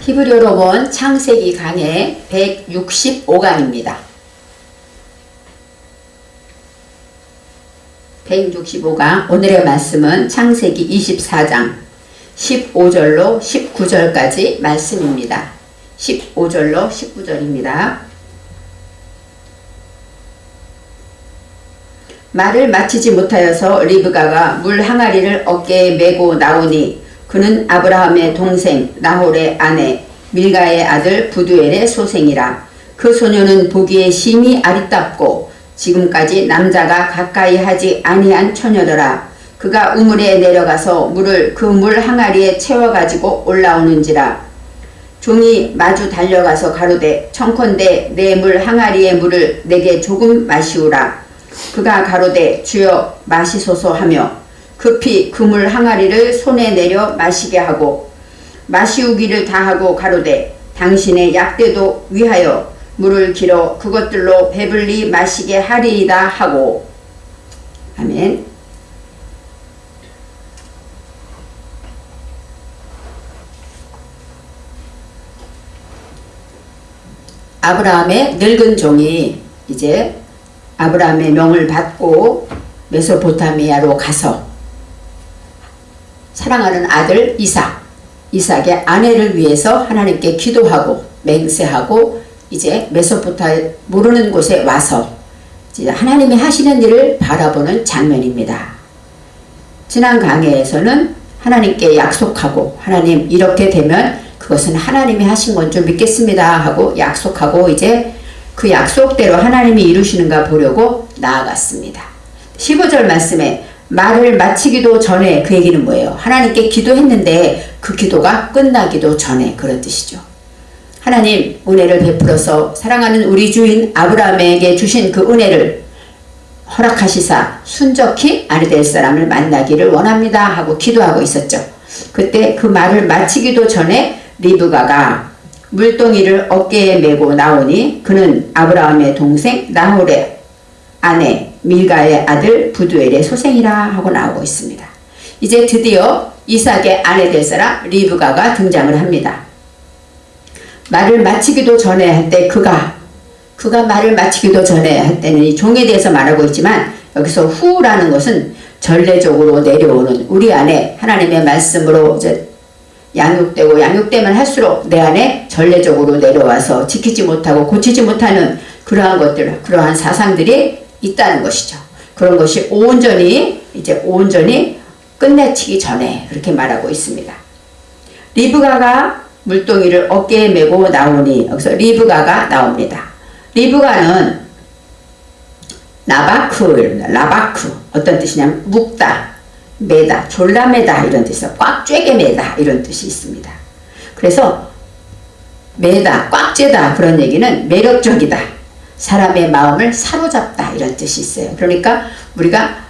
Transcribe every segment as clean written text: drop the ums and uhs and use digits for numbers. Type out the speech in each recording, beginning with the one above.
히브리어로 본 창세기 강의 165강입니다. 165강 오늘의 말씀은 창세기 24장 15절로 19절까지 말씀입니다. 15절로 19절입니다. 말을 마치지 못하여서 리브가가 물 항아리를 어깨에 메고 나오니 그는 아브라함의 동생 나홀의 아내 밀가의 아들 부두엘의 소생이라. 그 소녀는 보기에 심히 아리답고 지금까지 남자가 가까이 하지 아니한 처녀더라. 그가 우물에 내려가서 물을 그 물 항아리에 채워가지고 올라오는지라. 종이 마주 달려가서 가로되 청컨대 내 물 항아리의 물을 내게 조금 마시우라. 그가 가로되 주여 마시소서 하며 급히 그 물 항아리를 손에 내려 마시게 하고 마시우기를 다하고 가로되 당신의 약대도 위하여 물을 길어 그것들로 배불리 마시게 하리이다 하고. 아멘. 아브라함의 늙은 종이 이제 아브라함의 명을 받고 메소포타미아로 가서 사랑하는 아들 이삭의 아내를 위해서 하나님께 기도하고 맹세하고 이제 모르는 곳에 와서 이제 하나님이 하시는 일을 바라보는 장면입니다. 지난 강해에서는 하나님께 약속하고 하나님 이렇게 되면 그것은 하나님이 하신 건 줄 믿겠습니다 하고 약속하고 이제 그 약속대로 하나님이 이루시는가 보려고 나아갔습니다. 15절 말씀에 말을 마치기도 전에, 그 얘기는 뭐예요? 하나님께 기도했는데 그 기도가 끝나기도 전에, 그런 뜻이죠. 하나님 은혜를 베풀어서 사랑하는 우리 주인 아브라함에게 주신 그 은혜를 허락하시사 순적히 아내 될 사람을 만나기를 원합니다 하고 기도하고 있었죠. 그때 그 말을 마치기도 전에 리브가가 물동이를 어깨에 메고 나오니 그는 아브라함의 동생 나홀의 아내 밀가의 아들 부두엘의 소생이라 하고 나오고 있습니다. 이제 드디어 이삭의 아내 될 사람 리브가가 등장을 합니다. 말을 마치기도 전에 할 때 그가 말을 마치기도 전에 할 때는 이 종에 대해서 말하고 있지만 여기서 후라는 것은 전례적으로 내려오는 우리 안에 하나님의 말씀으로 이제 양육되면 할수록 내 안에 전례적으로 내려와서 지키지 못하고 고치지 못하는 그러한 사상들이 있다는 것이죠. 그런 것이 온전히 끝내치기 전에 그렇게 말하고 있습니다. 리브가가 물동이를 어깨에 메고 나오니 여기서 리브가가 나옵니다. 리브가는 라바크 어떤 뜻이냐면 묶다, 매다, 졸라매다 이런 뜻이에요. 꽉 쬐게 매다 이런 뜻이 있습니다. 그래서 매다, 꽉 쬐다 그런 얘기는 매력적이다, 사람의 마음을 사로잡다 이런 뜻이 있어요. 그러니까 우리가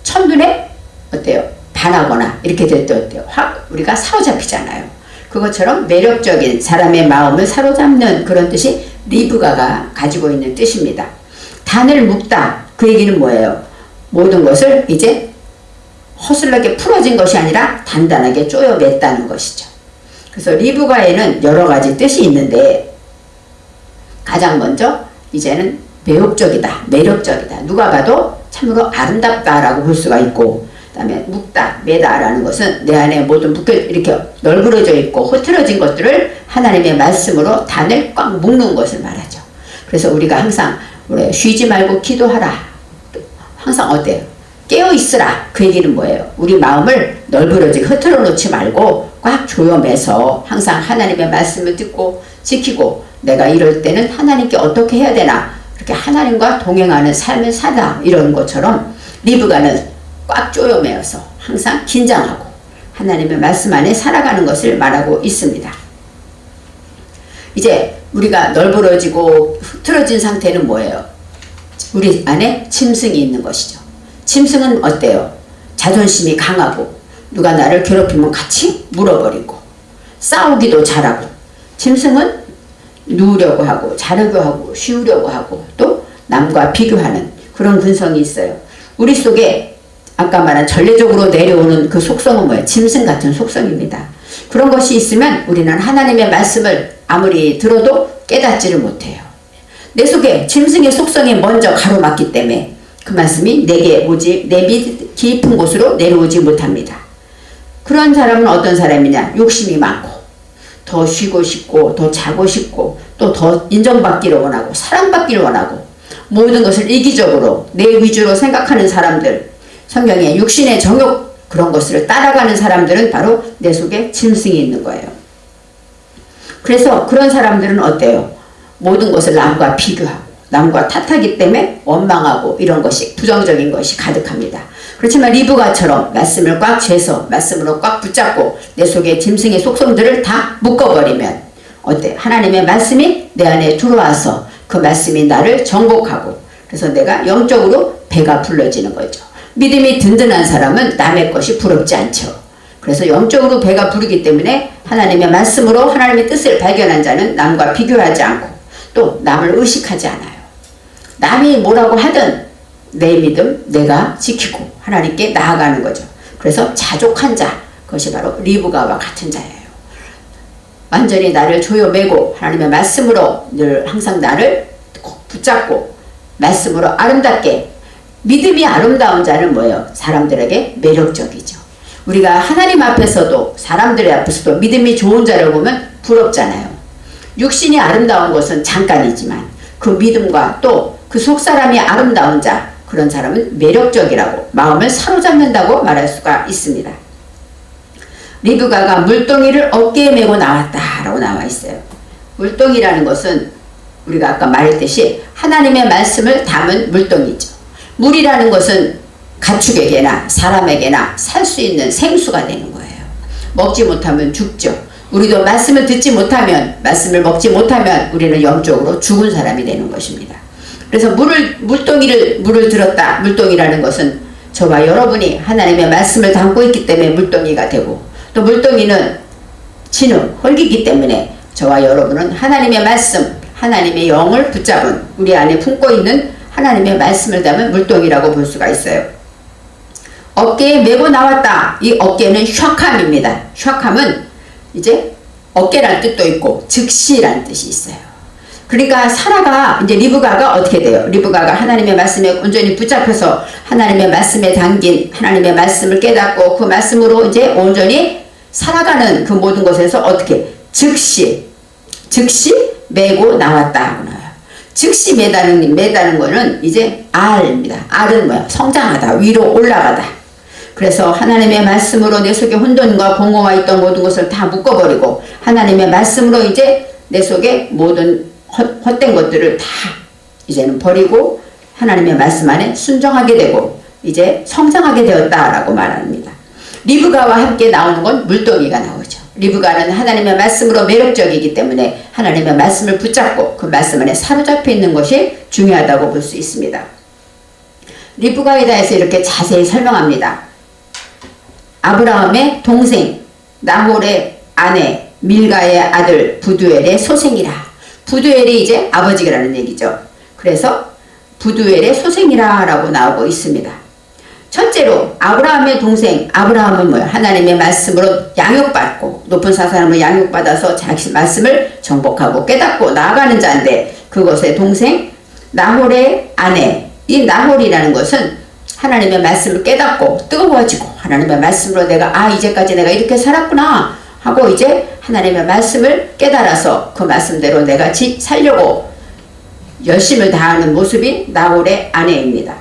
첫눈에 어때요? 반하거나 이렇게 될 때 어때요? 확 우리가 사로잡히잖아요. 그것처럼 매력적인 사람의 마음을 사로잡는 그런 뜻이 리브가가 가지고 있는 뜻입니다. 단을 묶다, 그 얘기는 뭐예요? 모든 것을 이제 허술하게 풀어진 것이 아니라 단단하게 쪼여맸다는 것이죠. 그래서 리브가에는 여러 가지 뜻이 있는데 가장 먼저 이제는 매력적이다. 누가 봐도 참으로 아름답다라고 볼 수가 있고, 그 다음에 묶다, 매다라는 것은 내 안에 모든 이렇게 널브러져 있고 흐트러진 것들을 하나님의 말씀으로 단을 꽉 묶는 것을 말하죠. 그래서 우리가 항상 쉬지 말고 기도하라. 항상 어때요? 깨어있으라. 그 얘기는 뭐예요? 우리 마음을 널브러지게 흐트러 놓지 말고 꽉 조여매서 항상 하나님의 말씀을 듣고 지키고, 내가 이럴 때는 하나님께 어떻게 해야 되나, 이렇게 하나님과 동행하는 삶을 살다, 이런 것처럼 리브가는 꽉 조여매어서 항상 긴장하고 하나님의 말씀 안에 살아가는 것을 말하고 있습니다. 이제 우리가 널브러지고 흐트러진 상태는 뭐예요? 우리 안에 짐승이 있는 것이죠. 짐승은 어때요? 자존심이 강하고 누가 나를 괴롭히면 같이 물어버리고 싸우기도 잘하고, 짐승은 누우려고 하고 자려고 하고 쉬우려고 하고 또 남과 비교하는 그런 근성이 있어요. 우리 속에 아까 말한 전례적으로 내려오는 그 속성은 뭐예요? 짐승 같은 속성입니다. 그런 것이 있으면 우리는 하나님의 말씀을 아무리 들어도 깨닫지를 못해요. 내 속에 짐승의 속성이 먼저 가로막기 때문에 그 말씀이 내게 오지 내 밑 깊은 곳으로 내려오지 못합니다. 그런 사람은 어떤 사람이냐? 욕심이 많고 더 쉬고 싶고 더 자고 싶고 또 더 인정받기를 원하고 사랑받기를 원하고 모든 것을 이기적으로 내 위주로 생각하는 사람들, 성경에 육신의 정욕 그런 것을 따라가는 사람들은 바로 내 속에 짐승이 있는 거예요. 그래서 그런 사람들은 어때요? 모든 것을 남과 비교하고 남과 탓하기 때문에 원망하고 이런 것이 부정적인 것이 가득합니다. 그렇지만 리브가처럼 말씀을 꽉 쥐어서 말씀으로 꽉 붙잡고 내 속에 짐승의 속성들을 다 묶어버리면 어때? 하나님의 말씀이 내 안에 들어와서 그 말씀이 나를 정복하고 그래서 내가 영적으로 배가 불러지는 거죠. 믿음이 든든한 사람은 남의 것이 부럽지 않죠. 그래서 영적으로 배가 부르기 때문에 하나님의 말씀으로 하나님의 뜻을 발견한 자는 남과 비교하지 않고 또 남을 의식하지 않아요. 남이 뭐라고 하든 내 믿음 내가 지키고 하나님께 나아가는 거죠. 그래서 자족한 자, 그것이 바로 리브가와 같은 자예요. 완전히 나를 조여매고 하나님의 말씀으로 늘 항상 나를 붙잡고 말씀으로 아름답게, 믿음이 아름다운 자는 뭐예요? 사람들에게 매력적이죠. 우리가 하나님 앞에서도 사람들 앞에서도 믿음이 좋은 자를 보면 부럽잖아요. 육신이 아름다운 것은 잠깐이지만 그 믿음과 또 그 속사람이 아름다운 자, 그런 사람은 매력적이라고 마음을 사로잡는다고 말할 수가 있습니다. 리브가가 물동이를 어깨에 메고 나왔다 라고 나와 있어요. 물동이라는 것은 우리가 아까 말했듯이 하나님의 말씀을 담은 물동이죠. 물이라는 것은 가축에게나 사람에게나 살 수 있는 생수가 되는 거예요. 먹지 못하면 죽죠. 우리도 말씀을 듣지 못하면, 말씀을 먹지 못하면 우리는 영적으로 죽은 사람이 되는 것입니다. 그래서 물을 들었다. 물동이라는 것은 저와 여러분이 하나님의 말씀을 담고 있기 때문에 물동이가 되고, 또 물동이는 진흙, 흙이기 때문에 저와 여러분은 하나님의 말씀, 하나님의 영을 붙잡은 우리 안에 품고 있는 하나님의 말씀을 담은 물동이라고 볼 수가 있어요. 어깨에 메고 나왔다. 이 어깨는 샤캄입니다. 샤캄은 이제 어깨란 뜻도 있고 즉시란 뜻이 있어요. 그러니까 사라가 이제 리브가가 어떻게 돼요? 리브가가 하나님의 말씀에 온전히 붙잡혀서 하나님의 말씀에 담긴 하나님의 말씀을 깨닫고 그 말씀으로 이제 온전히 살아가는 그 모든 것에서 어떻게 즉시 메고 나왔다. 즉시 매다는 거는 이제 알입니다. 알은 뭐야? 성장하다, 위로 올라가다. 그래서 하나님의 말씀으로 내 속에 혼돈과 공허와 있던 모든 것을 다 묶어버리고 하나님의 말씀으로 이제 내 속에 모든 헛된 것들을 다 이제는 버리고 하나님의 말씀 안에 순종하게 되고 이제 성장하게 되었다라고 말합니다. 리브가와 함께 나오는 건 물동이가 나오죠. 리브가는 하나님의 말씀으로 매력적이기 때문에 하나님의 말씀을 붙잡고 그 말씀 안에 사로잡혀 있는 것이 중요하다고 볼 수 있습니다. 리브가에 대해서 이렇게 자세히 설명합니다. 아브라함의 동생, 나홀의 아내, 밀가의 아들 부두엘의 소생이라. 부두엘이 이제 아버지라는 얘기죠. 그래서 부두엘의 소생이라 라고 나오고 있습니다. 첫째로 아브라함의 동생, 아브라함은 뭐예요? 하나님의 말씀으로 양육받고 높은 사람으로 양육받아서 자기 말씀을 정복하고 깨닫고 나아가는 자인데 그것의 동생 나홀의 아내, 이 나홀이라는 것은 하나님의 말씀을 깨닫고 뜨거워지고 하나님의 말씀으로 내가 이제까지 내가 이렇게 살았구나 하고 이제 하나님의 말씀을 깨달아서 그 말씀대로 내가 살려고 열심을 다하는 모습이 나홀의 아내입니다.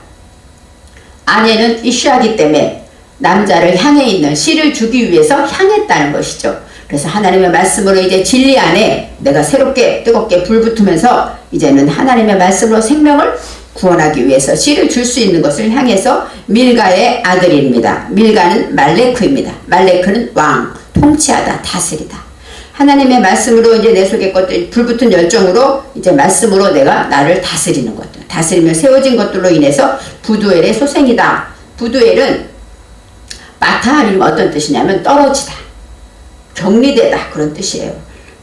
아내는 이슈하기 때문에 남자를 향해 있는 씨를 주기 위해서 향했다는 것이죠. 그래서 하나님의 말씀으로 이제 진리 안에 내가 새롭게 뜨겁게 불붙으면서 이제는 하나님의 말씀으로 생명을 구원하기 위해서 씨를 줄 수 있는 것을 향해서 밀가의 아들입니다. 밀가는 말레크입니다. 말레크는 왕, 통치하다, 다스리다. 하나님의 말씀으로 이제 내 속에 것들 불붙은 열정으로 이제 말씀으로 내가 나를 다스리는 것들, 다스리며 세워진 것들로 인해서 부두엘의 소생이다. 부두엘은 마타하림 어떤 뜻이냐면 떨어지다, 격리되다 그런 뜻이에요.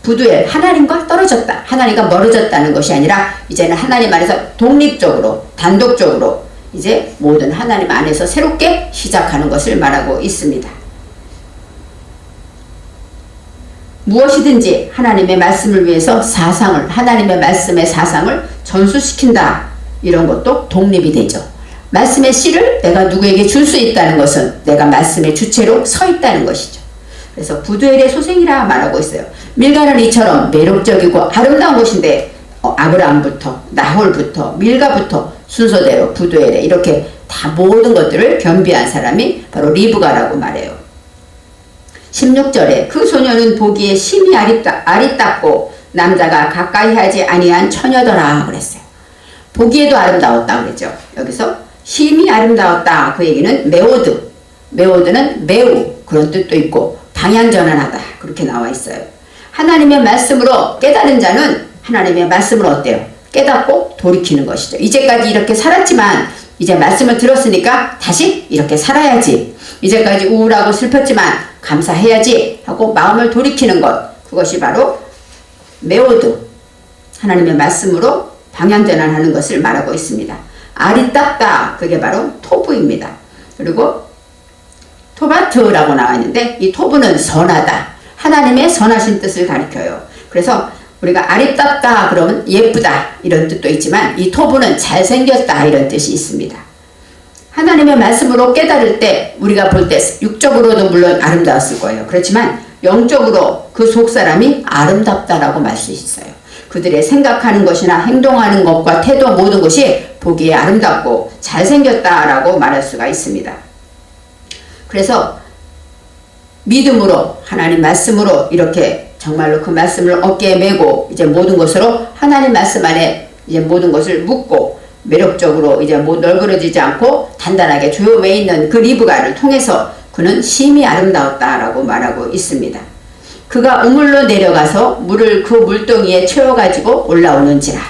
부두엘, 하나님과 떨어졌다, 하나님과 멀어졌다는 것이 아니라 이제는 하나님 안에서 독립적으로 단독적으로 이제 모든 하나님 안에서 새롭게 시작하는 것을 말하고 있습니다. 무엇이든지 하나님의 말씀을 위해서 하나님의 말씀의 사상을 전수시킨다. 이런 것도 독립이 되죠. 말씀의 씨를 내가 누구에게 줄 수 있다는 것은 내가 말씀의 주체로 서 있다는 것이죠. 그래서 부두엘의 소생이라 말하고 있어요. 밀가는 이처럼 매력적이고 아름다운 곳인데 아브라함부터 나홀부터 밀가부터 순서대로 부두엘에 이렇게 다 모든 것들을 겸비한 사람이 바로 리브가라고 말해요. 16절에 그 소녀는 보기에 심히 아리따고 남자가 가까이 하지 아니한 처녀더라 그랬어요. 보기에도 아름다웠다 그랬죠. 여기서 심히 아름다웠다 그 얘기는 메오드는 매우 그런 뜻도 있고 방향전환하다 그렇게 나와 있어요. 하나님의 말씀으로 깨달은 자는 하나님의 말씀을 어때요? 깨닫고 돌이키는 것이죠. 이제까지 이렇게 살았지만 이제 말씀을 들었으니까 다시 이렇게 살아야지. 이제까지 우울하고 슬펐지만 감사해야지 하고 마음을 돌이키는 것. 그것이 바로 메오드 하나님의 말씀으로 방향전환하는 것을 말하고 있습니다. 아리따다 그게 바로 토부입니다. 그리고 토바트라고 나와 있는데 이 토부는 선하다. 하나님의 선하신 뜻을 가리켜요. 그래서 우리가 아리따다 그러면 예쁘다 이런 뜻도 있지만 이 토부는 잘생겼다 이런 뜻이 있습니다. 하나님의 말씀으로 깨달을 때 우리가 볼 때 육적으로도 물론 아름다웠을 거예요. 그렇지만 영적으로 그 속사람이 아름답다라고 말 수 있어요. 그들의 생각하는 것이나 행동하는 것과 태도 모든 것이 보기에 아름답고 잘생겼다라고 말할 수가 있습니다. 그래서 믿음으로 하나님 말씀으로 이렇게 정말로 그 말씀을 어깨에 메고 이제 모든 것으로 하나님 말씀 안에 이제 모든 것을 묻고 매력적으로 이제 널그러지지 않고 단단하게 조여매 있는 그 리브가를 통해서 그는 심히 아름다웠다라고 말하고 있습니다. 그가 우물로 내려가서 물을 그 물동이에 채워가지고 올라오는지라.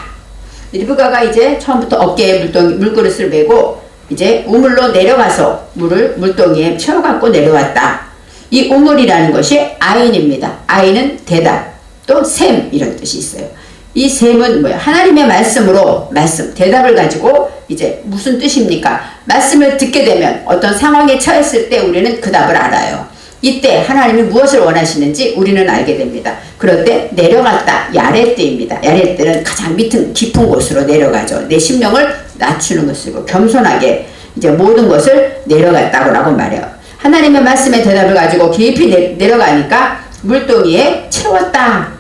리브가가 이제 처음부터 어깨에 물그릇을 메고 이제 우물로 내려가서 물을 물동이에 채워갖고 내려왔다. 이 우물이라는 것이 아인입니다. 아인은 대답, 또 셈 이런 뜻이 있어요. 이 셈은 뭐야? 하나님의 말씀으로 대답을 가지고 이제 무슨 뜻입니까? 말씀을 듣게 되면 어떤 상황에 처했을 때 우리는 그 답을 알아요. 이때 하나님이 무엇을 원하시는지 우리는 알게 됩니다. 그럴 때 내려갔다. 야레뜨입니다. 야레뜨는 가장 밑은 깊은 곳으로 내려가죠. 내 심령을 낮추는 것이고 겸손하게 이제 모든 것을 내려갔다고 말해요. 하나님의 말씀의 대답을 가지고 깊이 내려가니까 물동이에 채웠다.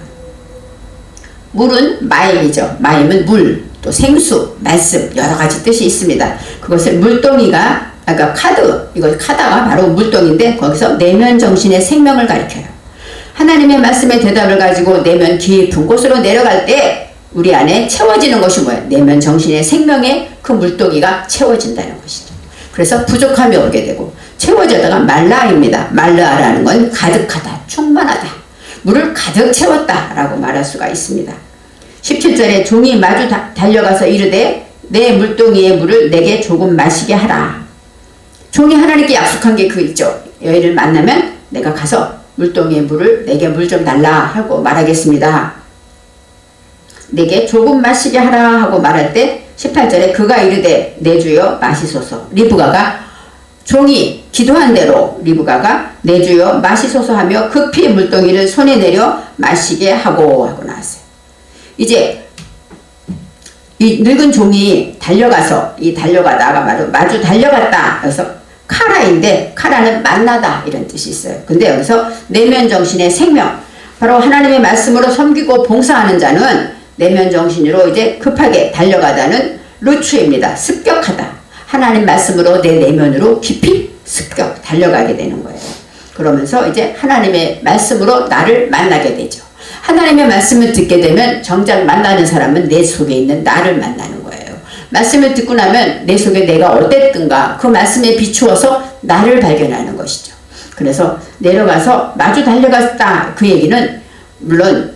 물은 마임이죠. 마임은 물, 또 생수, 말씀 여러 가지 뜻이 있습니다. 그것을 물동이가 그러니까 카다가 바로 물동인데 거기서 내면 정신의 생명을 가리켜요. 하나님의 말씀의 대답을 가지고 내면 깊은 곳으로 내려갈 때 우리 안에 채워지는 것이 뭐예요? 내면 정신의 생명의 그 물동이가 채워진다는 것이죠. 그래서 부족함이 오게 되고 채워져다가 말라입니다. 말라라는 건 가득하다, 충만하다. 물을 가득 채웠다라고 말할 수가 있습니다. 17절에 종이 마주 달려가서 이르되 내 물동이의 물을 내게 조금 마시게 하라. 종이 하나님께 약속한 게 그 있죠. 여인을 만나면 내가 가서 물동이의 물을 내게 물 좀 달라 하고 말하겠습니다. 내게 조금 마시게 하라 하고 말할 때 18절에 그가 이르되 내 주여 마시소서. 리브가가 종이 기도한 대로 리브가가 내 주여 마시소서 하며 급히 물동이를 손에 내려 마시게 하고 나왔어요. 이제 이 늙은 종이 달려가다가 바로 마주 달려갔다. 그래서 카라인데 카라는 만나다 이런 뜻이 있어요. 근데 여기서 내면 정신의 생명, 바로 하나님의 말씀으로 섬기고 봉사하는 자는 내면 정신으로 이제 급하게 달려가다는 루추입니다. 습격하다. 하나님 말씀으로 내 내면으로 깊이 습격 달려가게 되는 거예요. 그러면서 이제 하나님의 말씀으로 나를 만나게 되죠. 하나님의 말씀을 듣게 되면 정작 만나는 사람은 내 속에 있는 나를 만나는 거예요. 말씀을 듣고 나면 내 속에 내가 어땠든가 그 말씀에 비추어서 나를 발견하는 것이죠. 그래서 내려가서 마주 달려갔다. 그 얘기는 물론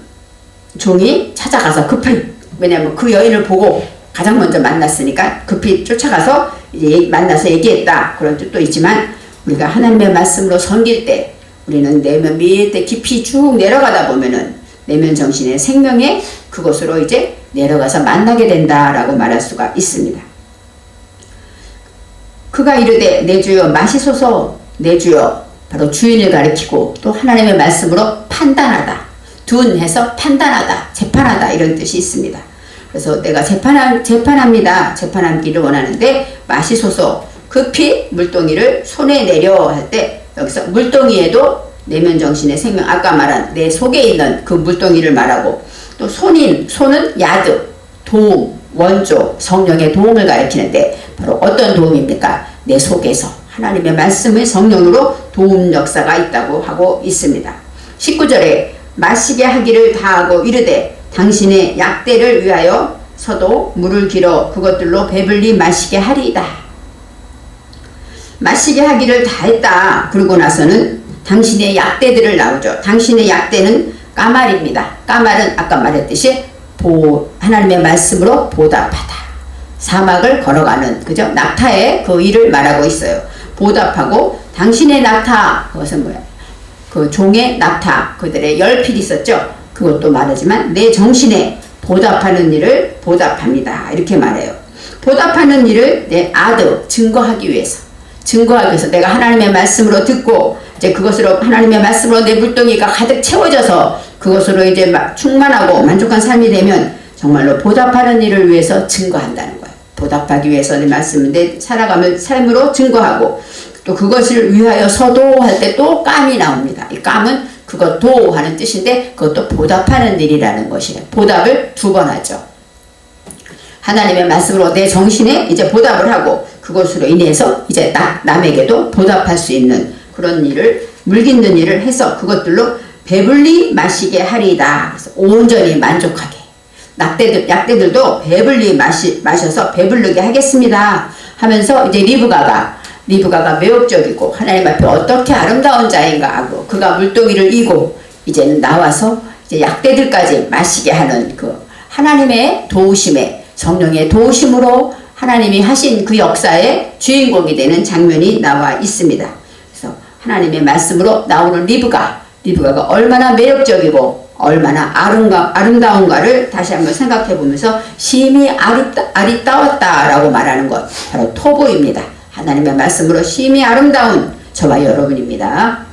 종이 찾아가서 급히, 왜냐하면 그 여인을 보고 가장 먼저 만났으니까 급히 쫓아가서 이제 만나서 얘기했다. 그런 뜻도 있지만 우리가 하나님의 말씀으로 섬길 때 우리는 내면 밑에 깊이 쭉 내려가다 보면은 내면 정신의 생명에 그곳으로 이제 내려가서 만나게 된다라고 말할 수가 있습니다. 그가 이르되 내 주여 마시소서. 내 주여 바로 주인을 가리키고 또 하나님의 말씀으로 판단하다. 둔해서 판단하다, 재판하다 이런 뜻이 있습니다. 그래서 내가 재판합니다. 재판하기를 원하는데 마시소서 급히 물동이를 손에 내려 할 때 여기서 물동이에도 내면 정신의 생명, 아까 말한 내 속에 있는 그 물동이를 말하고, 또 손은 야드, 도움, 원조, 성령의 도움을 가리키는데 바로 어떤 도움입니까? 내 속에서 하나님의 말씀의 성령으로 도움 역사가 있다고 하고 있습니다. 19절에 마시게 하기를 다하고 이르되 당신의 약대를 위하여 서도 물을 길어 그것들로 배불리 마시게 하리이다. 마시게 하기를 다했다. 그러고 나서는 당신의 약대들을 나오죠. 당신의 약대는 까말입니다. 까말은 아까 말했듯이 하나님의 말씀으로 보답하다. 사막을 걸어가는 그죠? 낙타의 그 일을 말하고 있어요. 보답하고 당신의 낙타, 그것은 뭐야? 그 종의 낙타, 그들의 열필이 있었죠. 그것도 말하지만 내 정신에 보답하는 일을 보답합니다. 이렇게 말해요. 보답하는 일을 내 증거하기 위해서 내가 하나님의 말씀으로 듣고 이제 그것으로 하나님의 말씀으로 내 물동이가 가득 채워져서 그것으로 이제 충만하고 만족한 삶이 되면 정말로 보답하는 일을 위해서 증거한다는 거예요. 보답하기 위해서 내 말씀, 내 살아가는 삶으로 증거하고, 또 그것을 위하여 서도 할 때 또 깜이 나옵니다. 이 깜은 그것도 하는 뜻인데 그것도 보답하는 일이라는 것이에요. 보답을 2번 하죠. 하나님의 말씀으로 내 정신에 이제 보답을 하고 그것으로 인해서 이제 남에게도 보답할 수 있는 그런 일을, 물깃는 일을 해서 그것들로 배불리 마시게 하리이다. 그래서 온전히 만족하게. 약대들도 배불리 마셔서 배부르게 하겠습니다. 하면서 이제 리브가가 매혹적이고 하나님 앞에 어떻게 아름다운 자인가 하고 그가 물동이를 이고 이제는 나와서 이제 약대들까지 마시게 하는 그 하나님의 도우심에, 성령의 도우심으로 하나님이 하신 그 역사의 주인공이 되는 장면이 나와 있습니다. 그래서 하나님의 말씀으로 나오는 리브가가 얼마나 매력적이고 얼마나 아름다운가를 다시 한번 생각해 보면서 심히 아리따웠다라고 말하는 것, 바로 토보입니다. 하나님의 말씀으로 심히 아름다운 저와 여러분입니다.